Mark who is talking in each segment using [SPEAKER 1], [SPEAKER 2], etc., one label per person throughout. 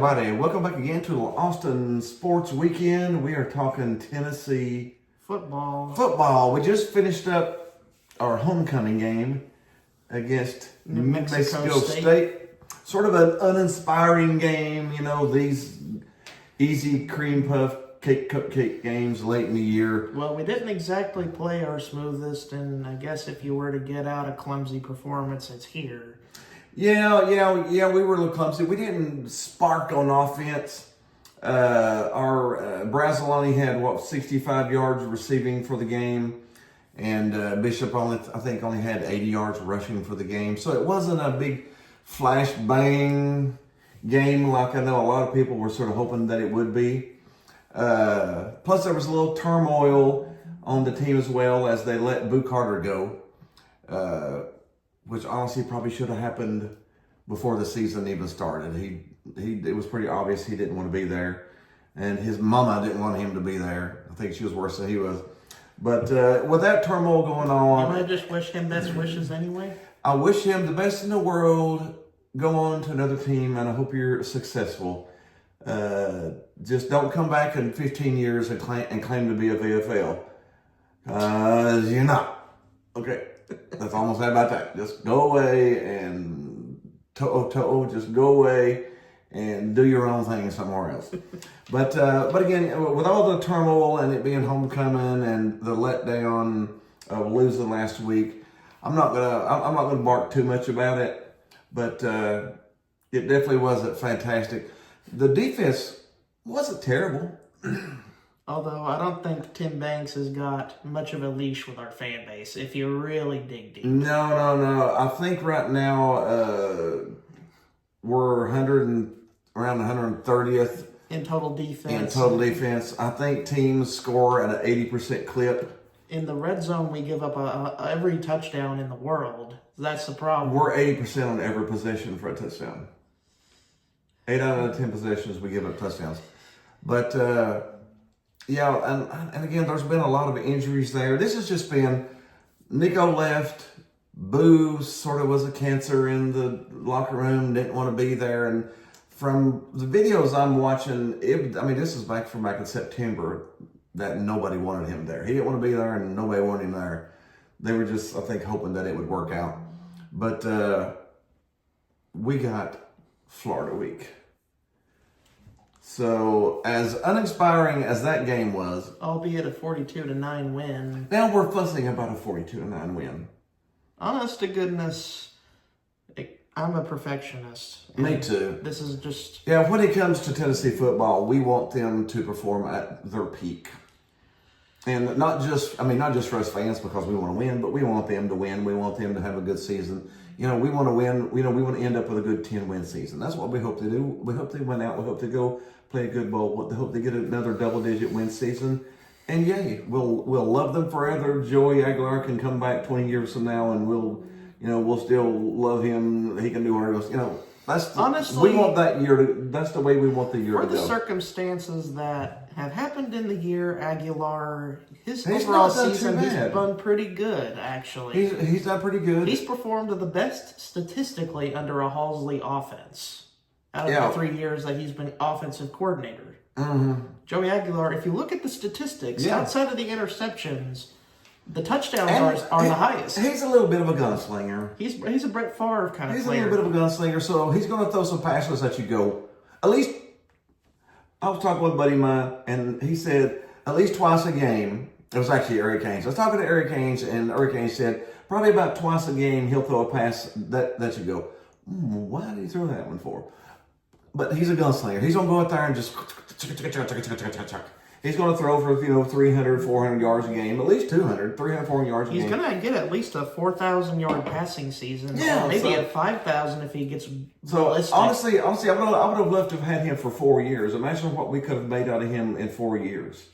[SPEAKER 1] everybody. Welcome back again to Austin Sports Weekend. We are talking Tennessee
[SPEAKER 2] Football.
[SPEAKER 1] We just finished up our homecoming game against New Mexico State. Sort of an uninspiring game, these easy cream puff cake cupcake games late in the year.
[SPEAKER 2] Well, we didn't exactly play our smoothest, and I guess if you were to get out a clumsy performance, it's here.
[SPEAKER 1] Yeah, we were a little clumsy. We didn't spark on offense. Our Brazzolani had 65 yards receiving for the game, and Bishop only had 80 yards rushing for the game. So it wasn't a big flash bang game like I know a lot of people were sort of hoping that it would be. Plus, there was a little turmoil on the team as well as they let Boo Carter go. Which honestly probably should have happened before the season even started. It was pretty obvious he didn't want to be there, and his mama didn't want him to be there. I think she was worse than he was. But with that turmoil going on,
[SPEAKER 2] I just wish him best wishes anyway.
[SPEAKER 1] I wish him the best in the world. Go on to another team, and I hope you're successful. Just don't come back in 15 years and claim to be a VFL. You're not. Okay. That's all I'm saying about that. Just go away and just go away and do your own thing somewhere else. But again, with all the turmoil and it being homecoming and the letdown of losing last week, I'm not gonna bark too much about it. But it definitely wasn't fantastic. The defense wasn't terrible.
[SPEAKER 2] Although I don't think Tim Banks has got much of a leash with our fan base, if you really dig deep.
[SPEAKER 1] No. I think right now we're around 130th
[SPEAKER 2] in total defense.
[SPEAKER 1] I think teams score at an 80% clip.
[SPEAKER 2] In the red zone, we give up every touchdown in the world. That's the problem.
[SPEAKER 1] We're 80% on every possession for a touchdown. 8 out of 10 possessions we give up touchdowns. But yeah, and again, there's been a lot of injuries there. This has just been Nico left, Boo sort of was a cancer in the locker room, didn't want to be there. And from the videos I'm watching, this is back in September that nobody wanted him there. He didn't want to be there and nobody wanted him there. They were just, I think, hoping that it would work out. But we got Florida week. So, as uninspiring as that game was,
[SPEAKER 2] albeit a 42-9 win.
[SPEAKER 1] Now we're fussing about a 42-9 win.
[SPEAKER 2] Honest to goodness, I'm a perfectionist.
[SPEAKER 1] Me too.
[SPEAKER 2] This is just...
[SPEAKER 1] Yeah, when it comes to Tennessee football, we want them to perform at their peak. And not just for us fans because we want to win, but we want them to win. We want them to have a good season. We want to win. We want to end up with a good 10-win season. That's what we hope to do. We hope they win out. We hope they go play a good bowl. We hope they get another double-digit win season. And yay, we'll love them forever. Joey Aguilar can come back 20 years from now, and we'll still love him. He can do our honestly, we want that year. That's the way we want the year to go.
[SPEAKER 2] For the circumstances that have happened in the year, Aguilar, his overall season, he's done pretty good, actually.
[SPEAKER 1] He's done pretty good.
[SPEAKER 2] He's performed the best statistically under a Halsley offense out of the 3 years that he's been offensive coordinator.
[SPEAKER 1] Mm-hmm.
[SPEAKER 2] Joey Aguilar, if you look at the statistics, outside of the interceptions, the touchdowns are the highest.
[SPEAKER 1] He's a little bit of a gunslinger.
[SPEAKER 2] He's a Brett Favre kind of player.
[SPEAKER 1] He's a little bit of a gunslinger, so he's going to throw some passes that you go. At least, I was talking with a buddy of mine, and he said at least twice a game. It was actually Eric Haynes. I was talking to Eric Haynes, and Eric Haynes said probably about twice a game he'll throw a pass that you go, why did he throw that one for? But he's a gunslinger. He's going to go out there and just... He's going to throw for 300, 400 yards a game, at least 200, 300, 400 yards a game.
[SPEAKER 2] He's going to get at least a 4,000-yard passing season. Yeah, maybe a 5,000 if he gets ballistic.
[SPEAKER 1] Honestly, I would have loved to have had him for 4 years. Imagine what we could have made out of him in 4 years.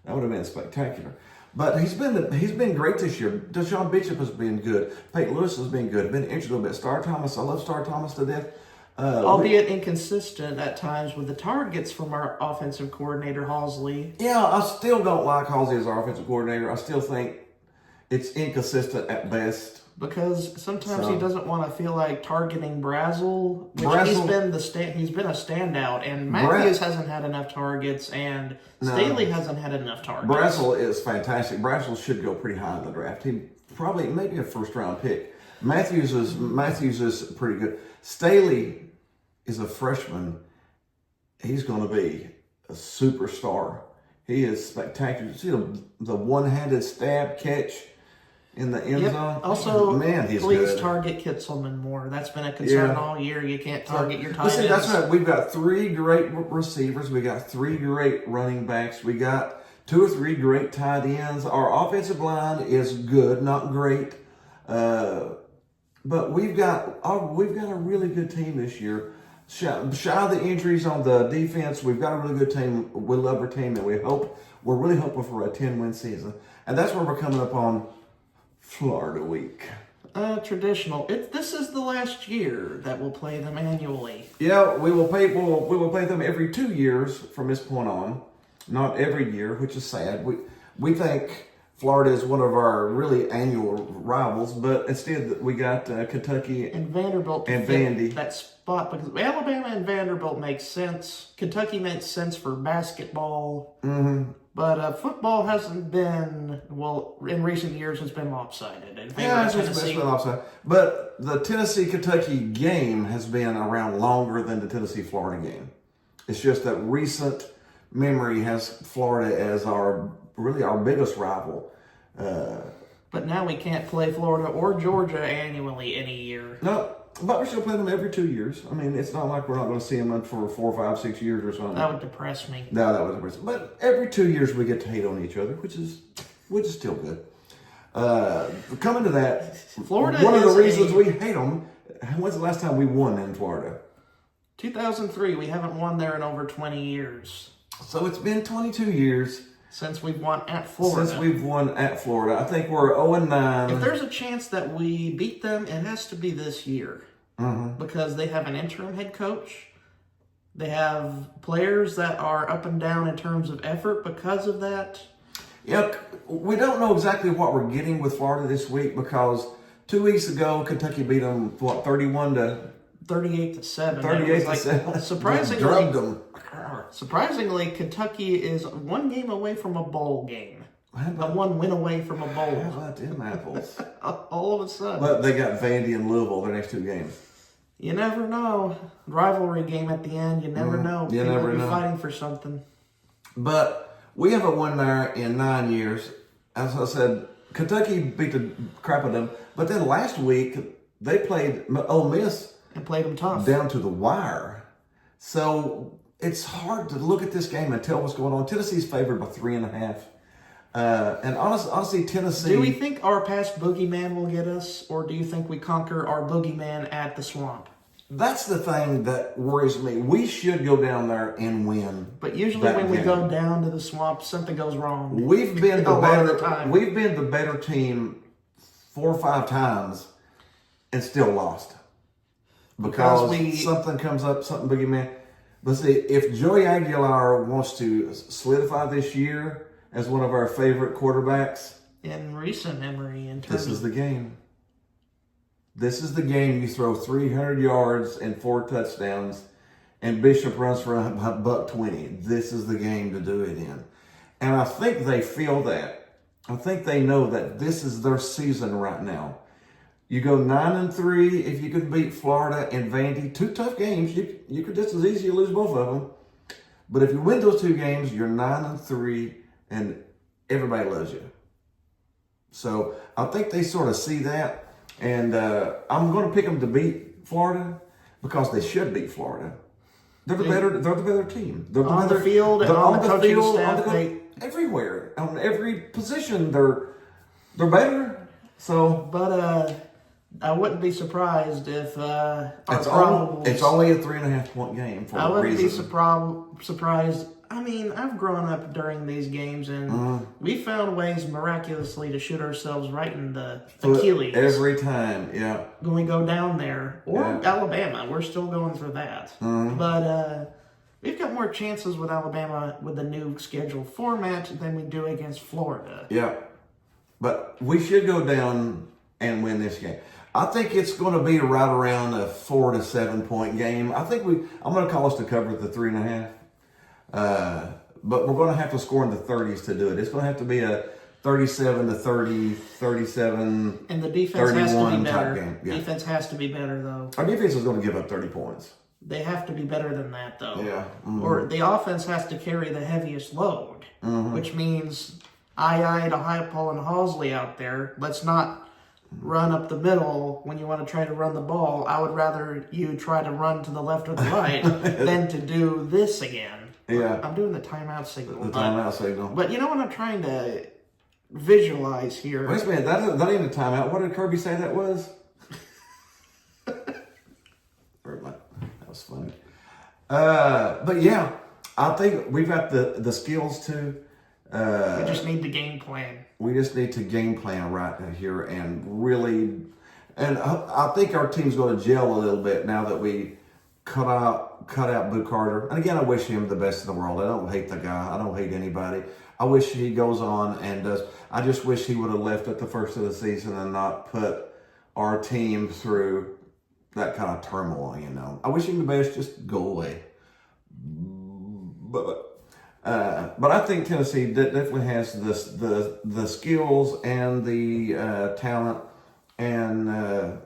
[SPEAKER 1] That would have been spectacular. But he's been great this year. Deshaun Bishop has been good. Peyton Lewis has been good. Been injured a little bit. Star Thomas, I love Star Thomas to death.
[SPEAKER 2] Albeit inconsistent at times with the targets from our offensive coordinator, Halsley.
[SPEAKER 1] Yeah, I still don't like Halsley as our offensive coordinator. I still think It's inconsistent at best.
[SPEAKER 2] Because sometimes he doesn't want to feel like targeting Brazel, which he's been a standout, and Matthews hasn't had enough targets, and Staley hasn't had enough targets.
[SPEAKER 1] Brazel is fantastic. Brazel should go pretty high in the draft. He probably maybe a first round pick. Matthews is pretty good. Staley is a freshman. He's going to be a superstar. He is spectacular. See the one-handed stab catch in the end zone.
[SPEAKER 2] Also,
[SPEAKER 1] man, he's
[SPEAKER 2] please
[SPEAKER 1] good.
[SPEAKER 2] Target Kitzelman more. That's been a concern all year. You can't target your tight ends.
[SPEAKER 1] That's right. We've got 3 great receivers. We got 3 great running backs. We got 2 or 3 great tight ends. Our offensive line is good, not great, but we've got a really good team this year. Shy of the injuries on the defense, we've got a really good team. We love our team, and we're really hoping for a 10-win season. And that's where we're coming up on Florida Week.
[SPEAKER 2] Traditional. This is the last year that we'll play them annually.
[SPEAKER 1] Yeah, we will play them every 2 years from this point on, not every year, which is sad. We think Florida is one of our really annual rivals, but instead we got Kentucky
[SPEAKER 2] and Vanderbilt
[SPEAKER 1] and Vandy.
[SPEAKER 2] That spot, because Alabama and Vanderbilt makes sense. Kentucky makes sense for basketball.
[SPEAKER 1] Mm-hmm.
[SPEAKER 2] But football hasn't been, in recent years has been lopsided. It's been
[SPEAKER 1] lopsided. But the Tennessee-Kentucky game has been around longer than the Tennessee-Florida game. It's just that recent memory has Florida as our biggest rival.
[SPEAKER 2] But now we can't play Florida or Georgia annually any year.
[SPEAKER 1] No, but we're still playing them every 2 years. I mean, it's not like we're not going to see them for 4, 5, 6 years or something.
[SPEAKER 2] That would depress me.
[SPEAKER 1] No, that would depress me. But every 2 years we get to hate on each other, which is still good. Coming to that,
[SPEAKER 2] Florida.
[SPEAKER 1] One of the reasons we hate them. When's the last time we won in Florida?
[SPEAKER 2] 2003. We haven't won there in over 20 years.
[SPEAKER 1] So it's been 22 years.
[SPEAKER 2] Since we've won at Florida.
[SPEAKER 1] I think we're 0-9.
[SPEAKER 2] If there's a chance that we beat them, it has to be this year.
[SPEAKER 1] Mm-hmm.
[SPEAKER 2] Because they have an interim head coach. They have players that are up and down in terms of effort because of that.
[SPEAKER 1] Yep. We don't know exactly what we're getting with Florida this week because 2 weeks ago, Kentucky beat them, 38-7.
[SPEAKER 2] 38-7. Surprisingly,
[SPEAKER 1] drugged them.
[SPEAKER 2] Surprisingly, Kentucky is 1 game away from a bowl game. 1 win away from a bowl.
[SPEAKER 1] How about them apples?
[SPEAKER 2] All of a sudden.
[SPEAKER 1] But they got Vandy and Louisville their next 2 games.
[SPEAKER 2] You never know. Rivalry game at the end. You never know.
[SPEAKER 1] You never know.
[SPEAKER 2] Fighting for something.
[SPEAKER 1] But we haven't won there in 9 years. As I said, Kentucky beat the crap out of them. But then last week, they played Ole Miss.
[SPEAKER 2] And played them tough.
[SPEAKER 1] Down to the wire. So it's hard to look at this game and tell what's going on. Tennessee's favored by 3.5. And honestly, Tennessee...
[SPEAKER 2] Do we think our past boogeyman will get us? Or do you think we conquer our boogeyman at the Swamp?
[SPEAKER 1] That's the thing that worries me. We should go down there and win.
[SPEAKER 2] But usually when we go down to the Swamp, something goes wrong.
[SPEAKER 1] We've been the better team 4 or 5 times and still lost. Because something comes up, something boogeyman. But see, if Joey Aguilar wants to solidify this year as one of our favorite quarterbacks,
[SPEAKER 2] in recent memory,
[SPEAKER 1] this is the game. This is the game you throw 300 yards and 4 touchdowns, and Bishop runs for $120. This is the game to do it in. And I think they feel that. I think they know that this is their season right now. You go 9-3 if you could beat Florida and Vandy. 2 tough games. You could just as easily lose both of them. But if you win those 2 games, you're 9-3 and everybody loves you. So I think they sort of see that. And I'm going to pick them to beat Florida because they should beat Florida. They're the better team. They're
[SPEAKER 2] on the field and on the coaching staff.
[SPEAKER 1] Everywhere. On every position, they're better. So,
[SPEAKER 2] but I wouldn't be surprised if
[SPEAKER 1] it's only a 3.5 point game for a reason.
[SPEAKER 2] I wouldn't be surprised. I mean, I've grown up during these games, and we found ways miraculously to shoot ourselves right in the Achilles
[SPEAKER 1] every time. Yeah,
[SPEAKER 2] when we go down there or Alabama, we're still going for that. But we've got more chances with Alabama with the new schedule format than we do against Florida.
[SPEAKER 1] Yeah. But we should go down and win this game. I think it's going to be right around a 4 to 7 point game. I'm going to call us to cover the 3.5. But we're going to have to score in the 30s to do it. It's going to have to be a 37 to 30, 37,
[SPEAKER 2] and the defense has to be better.
[SPEAKER 1] Game. Yeah.
[SPEAKER 2] Defense has to be better, though.
[SPEAKER 1] Our defense is going to give up 30 points.
[SPEAKER 2] They have to be better than that, though.
[SPEAKER 1] Yeah. Mm-hmm.
[SPEAKER 2] Or the offense has to carry the heaviest load, which means I to Heupel and Halsley out there. Let's not run up the middle when you want to try to run the ball. I would rather you try to run to the left or the right than to do this again.
[SPEAKER 1] Yeah.
[SPEAKER 2] I'm doing the timeout signal.
[SPEAKER 1] The timeout signal.
[SPEAKER 2] But you know what I'm trying to visualize here?
[SPEAKER 1] Wait a minute, that ain't a timeout. What did Kirby say that was? That was funny. But yeah, I think we've got the skills to.
[SPEAKER 2] We just need the game plan.
[SPEAKER 1] We just need to game plan right here and really. And I think our team's going to gel a little bit now that we cut out Boo Carter. And again, I wish him the best in the world. I don't hate the guy. I don't hate anybody. I wish he goes on and does. I just wish he would have left at the first of the season and not put our team through that kind of turmoil, you know. I wish him the best. Just go away. But I think Tennessee definitely has the skills and the talent and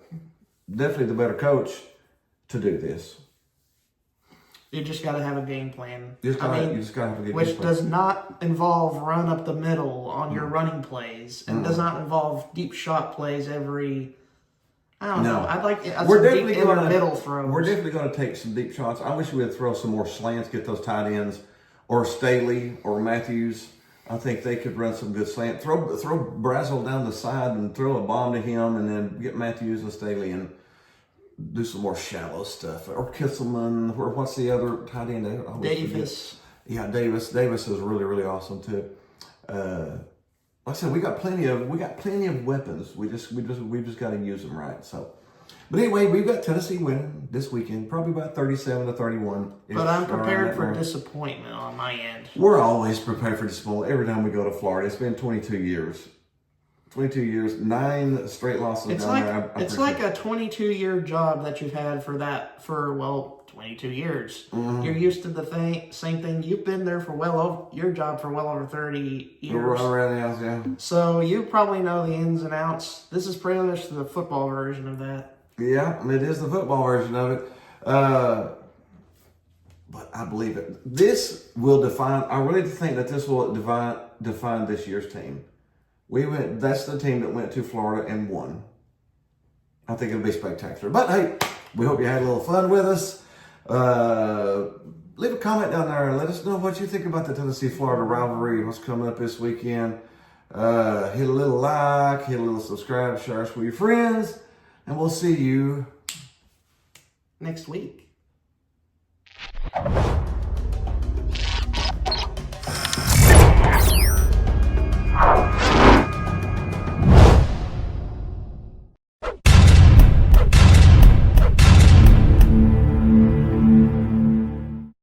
[SPEAKER 1] definitely the better coach to do this.
[SPEAKER 2] You just got to have a game plan.
[SPEAKER 1] You just got to have a good game plan.
[SPEAKER 2] Which does not involve run up the middle on your running plays and does not involve deep shot plays every. I don't know. I'd like
[SPEAKER 1] we're definitely
[SPEAKER 2] deep
[SPEAKER 1] going
[SPEAKER 2] middle throws.
[SPEAKER 1] We're definitely going to take some deep shots. I wish we would throw some more slants, get those tight ends, or Staley or Matthews. I think they could run some good slant. Throw Brazel down the side and throw a bomb to him, and then get Matthews and Staley and do some more shallow stuff. Or Kisselman, or what's the other tight end?
[SPEAKER 2] Davis.
[SPEAKER 1] Yeah, Davis. Davis is really, really awesome too. Like I said, we got plenty of weapons. We just got to use them right. So, but anyway, we've got Tennessee winning this weekend, probably about 37 to 31.
[SPEAKER 2] But I'm prepared for disappointment on my end.
[SPEAKER 1] We're always prepared for disappointment every time we go to Florida. It's been 22 years. 22 years, 9 straight losses.
[SPEAKER 2] It's like a 22-year job that you've had for 22 years. Mm-hmm. You're used to the same thing. You've been there for your job for well over 30 years.
[SPEAKER 1] Around the house, yeah.
[SPEAKER 2] So you probably know the ins and outs. This is pretty much the football version of that.
[SPEAKER 1] Yeah, it is the football version of it. But I believe it. This will define. I really think that this will define this year's team. That's the team that went to Florida and won. I think it'll be spectacular. But hey, we hope you had a little fun with us. Leave a comment down there and let us know what you think about the Tennessee-Florida rivalry. What's coming up this weekend. Hit a little like, hit a little subscribe, share us with your friends, and we'll see you
[SPEAKER 2] next week.